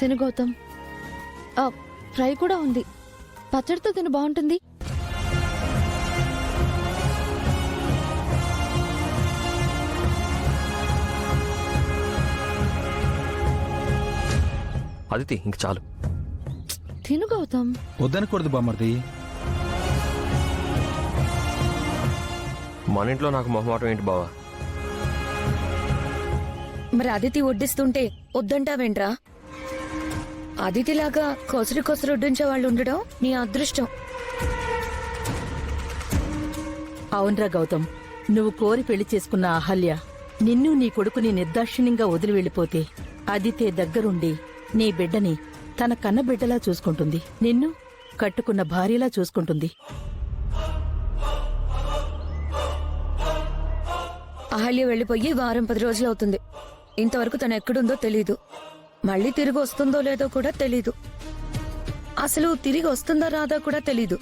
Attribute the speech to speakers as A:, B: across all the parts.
A: తిను గౌతమ్. ఫ్రై కూడా ఉంది, పచ్చడితో తిను, బాగుంటుంది.
B: అదితి ఇంక చాలు.
A: తిను గౌతమ్.
C: వద్దనకూడదు బామర్ది.
B: మన ఇంట్లో నాకు మొహమాటం ఏంటి బావా?
D: మరి అదితి వడ్డిస్తుంటే వద్దంటావేంట్రా? అదితిలాగా కొసరు కొసరు వడ్డించే వాళ్ళు ఉండడం నీ అదృష్టం.
E: అవునరా గౌతమ్, నువ్వు కోరి పెళ్లి చేసుకున్న అహల్య నిన్ను నీ కొడుకుని నిర్దాక్షిణ్యంగా వదిలి వెళ్లిపోతే అదితే దగ్గరుండి నీ బిడ్డని తన కన్న బిడ్డలా చూసుకుంటుంది, నిన్ను కట్టుకున్న భార్యలా చూసుకుంటుంది.
D: అహల్య వెళ్లిపోయి వారం 10 రోజులవుతుంది. ఇంతవరకు తను ఎక్కడుందో తెలీదు. మళ్ళీ తిరిగి వస్తుందో లేదో కూడా తెలీదు. అసలు తిరిగి వస్తుందా రాదా కూడా తెలీదు.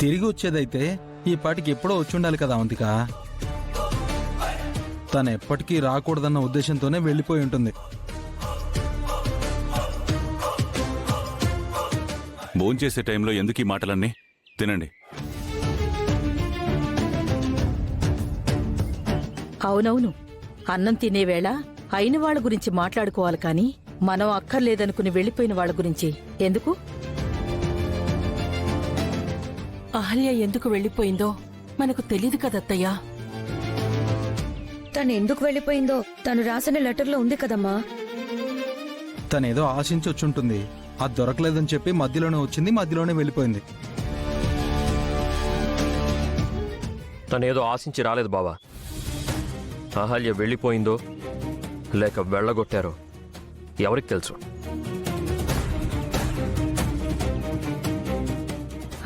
C: తిరిగి వచ్చేదైతే ఈ పాటికి ఎప్పుడో వచ్చుండాలి కదా అవంతిక. తను ఎప్పటికీ రాకూడదన్న ఉద్దేశంతోనే వెళ్లిపోయి ఉంటుంది.
F: భోంచేసే టైంలో ఎందుకు ఈ మాటలన్నీ? తినండి.
E: అవునవును, అన్నం తినేవేళ అయిన వాళ్ళ గురించి మాట్లాడుకోవాలి కాని మనం అక్కర్లేదనుకుని వెళ్లిపోయిన వాళ్ళ గురించి ఎందుకు?
G: అహల్య ఎందుకు వెళ్లిపోయిందో మనకు తెలీదు కదత్తయ్యా.
D: తను ఎందుకు వెళ్లిపోయిందో తను రాసిన లెటర్లో ఉంది కదమ్మా.
C: తనేదో ఆశించి వచ్చుంటుంది. అది దొరకలేదని చెప్పి మధ్యలోనే వచ్చింది, మధ్యలోనే వెళ్ళిపోయింది.
B: తనేదో ఆశించి రాలేదు బావా. అహల్య వెళ్ళిపోయిందో లేక వెళ్ళగొట్టారో ఎవరికి తెలుసు.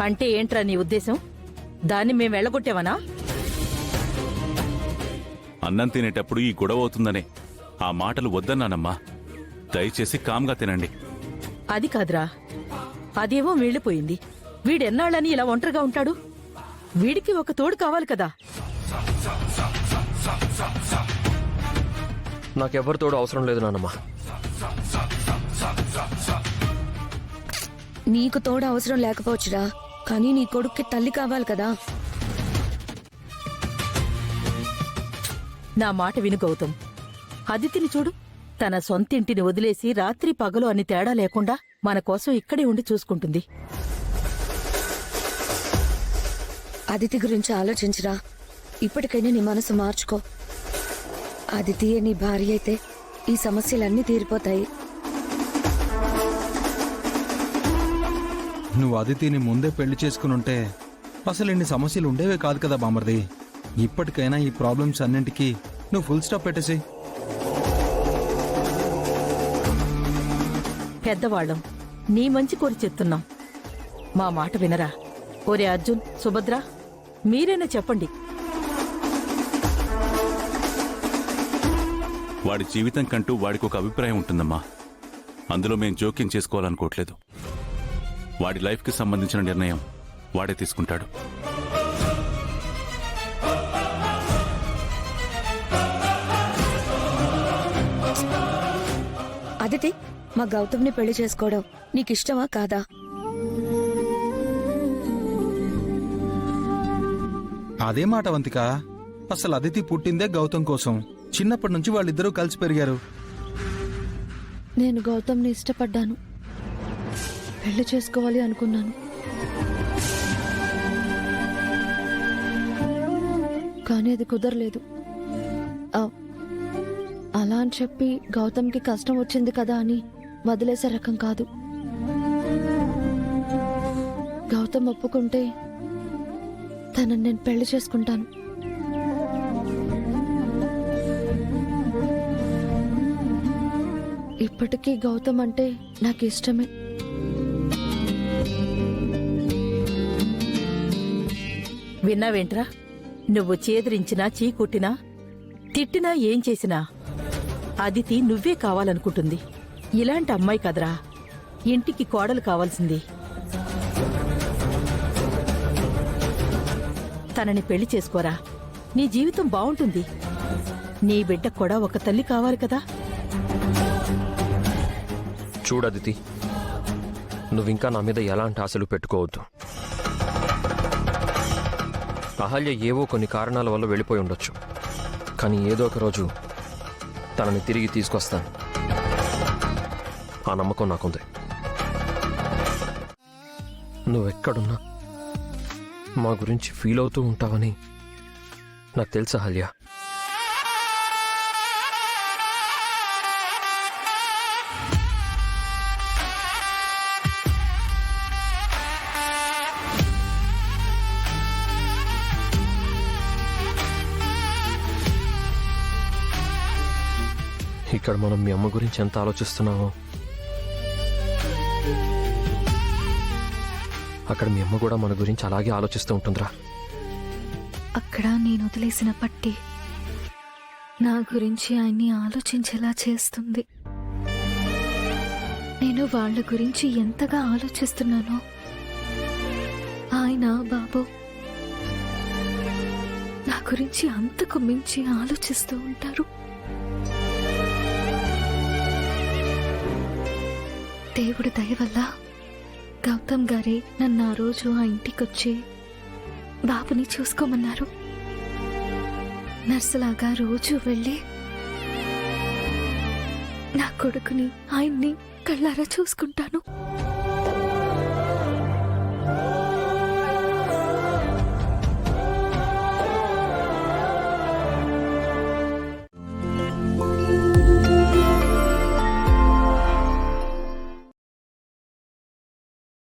E: అంటే ఏంట్రా నీ ఉద్దేశం? దాన్ని మేం వెళ్ళగొట్టావనా?
F: అన్నం తినేటప్పుడు ఈ గొడవ అవుతుందనే ఆ మాటలు వద్దన్నానమ్మా. దయచేసి కామ్గా తినండి.
E: అది కాదురా, అదేమో వెళ్ళిపోయింది. వీడెన్నాళ్ళని ఇలా ఒంటరిగా ఉంటాడు? వీడికి ఒక తోడు కావాలి కదా.
B: నాకెవ్వరి తోడు అవసరం లేదు నాన్నమ్మా.
D: నీకు తోడు అవసరం లేకపోవచ్చురా, కానీ నీ కొడుక్కి తల్లి కావాలి కదా.
E: నా మాట విను గౌతమ్. అదితిని చూడు, తన సొంతింటిని వదిలేసి రాత్రి పగలు అని తేడా లేకుండా మన కోసం ఇక్కడే ఉండి చూసుకుంటుంది.
D: అదితి గురించి ఆలోచించరా. ఇప్పటికైనా నీ మనసు మార్చుకో. అదితియే నీ భార్య అయితే ఈ సమస్యలన్నీ తీరిపోతాయి.
C: నువ్వు అదితిని ముందే పెళ్లి చేసుకునుంటే అసలు ఇన్ని సమస్యలు ఉండేవే కాదు కదా బామర్ది. ఇప్పటికైనా ఈ ప్రాబ్లమ్స్ అన్నింటికీ నువ్వు ఫుల్ స్టాప్ పెట్టేసి.
E: పెద్దవాళ్ళం, నీ మంచి కోరి చెప్తున్నాం. మా మాట వినరా? ఓరే అర్జున్, సుభద్ర, మీరైనా చెప్పండి.
F: వాడి జీవితం కంటూ వాడికి ఒక అభిప్రాయం ఉంటుందమ్మా. అందులో మేం జోక్యం చేసుకోవాలనుకోవట్లేదు. వాడి లైఫ్కి సంబంధించిన నిర్ణయం వాడే తీసుకుంటాడు.
D: అదితి, మా గౌతమ్ని పెళ్లి చేసుకోవడం నీకిష్టమా కాదా?
C: అదే మాట అవంతిక. అసలు అదితి పుట్టిందే గౌతమ్ కోసం. చిన్నప్పటి నుంచి వాళ్ళిద్దరూ కలిసి పెరిగారు.
A: నేను గౌతమ్ని ఇష్టపడ్డాను, పెళ్లి చేసుకోవాలి అనుకున్నాను. కానీ అది కుదరలేదు. అలా అని చెప్పి గౌతమ్కి కష్టం వచ్చింది కదా అని వదిలేసే రకం కాదు. గౌతమ్ ఒప్పుకుంటే తనని నేను పెళ్లి చేసుకుంటాను. ఇప్పటికీ గౌతమ్ అంటే నాకు ఇష్టమే.
E: విన్నావేంట్రా? నువ్వు చేదరించినా, చీకొట్టినా, తిట్టినా, ఏం చేసినా అదితి నువ్వే కావాలనుకుంటుంది. ఇలాంటి అమ్మాయి కదరా ఇంటికి కోడలు కావాల్సింది. తనని పెళ్లి చేసుకోరా. నీ జీవితం బావుంటుంది. నీ బిడ్డ కూడా ఒక తల్లి కావాలి కదా.
B: చూడదితి, నువ్వింకా నా మీద ఎలాంటి ఆశలు పెట్టుకోవద్దు. అహల్య ఏవో కొన్ని కారణాల వల్ల వెళ్ళిపోయి ఉండొచ్చు, కానీ ఏదో ఒక రోజు తనని తిరిగి తీసుకొస్తాను. ఆ నమ్మకం నాకుంది. నువ్వెక్కడున్నా మా గురించి ఫీల్ అవుతూ ఉంటావని నాకు తెలుసు అహల్య. ఇక్కడ మనం మీ అమ్మ గురించి ఎంత ఆలోచిస్తున్నామో అక్కడ మీ అమ్మ కూడా మన గురించి అలాగే ఆలోచిస్తూ ఉంటుందిరా.
A: అక్కడ నేను వదిలేసిన పట్టి నా గురించి ఆయన్ని ఆలోచించేలా చేస్తుంది. నేను వాళ్ళ గురించి ఎంతగా ఆలోచిస్తున్నానో ఆయన బాబు నా గురించి అంతకు మించి ఆలోచిస్తూ ఉంటారు. దేవుడి దయ వల్ల గౌతమ్ గారే నన్ను ఆ రోజు ఆ ఇంటికొచ్చి బాబుని చూసుకోమన్నారు. నర్సులాగా రోజు వెళ్ళి నా కొడుకుని ఆయన్ని కళ్ళారా చూసుకుంటాను.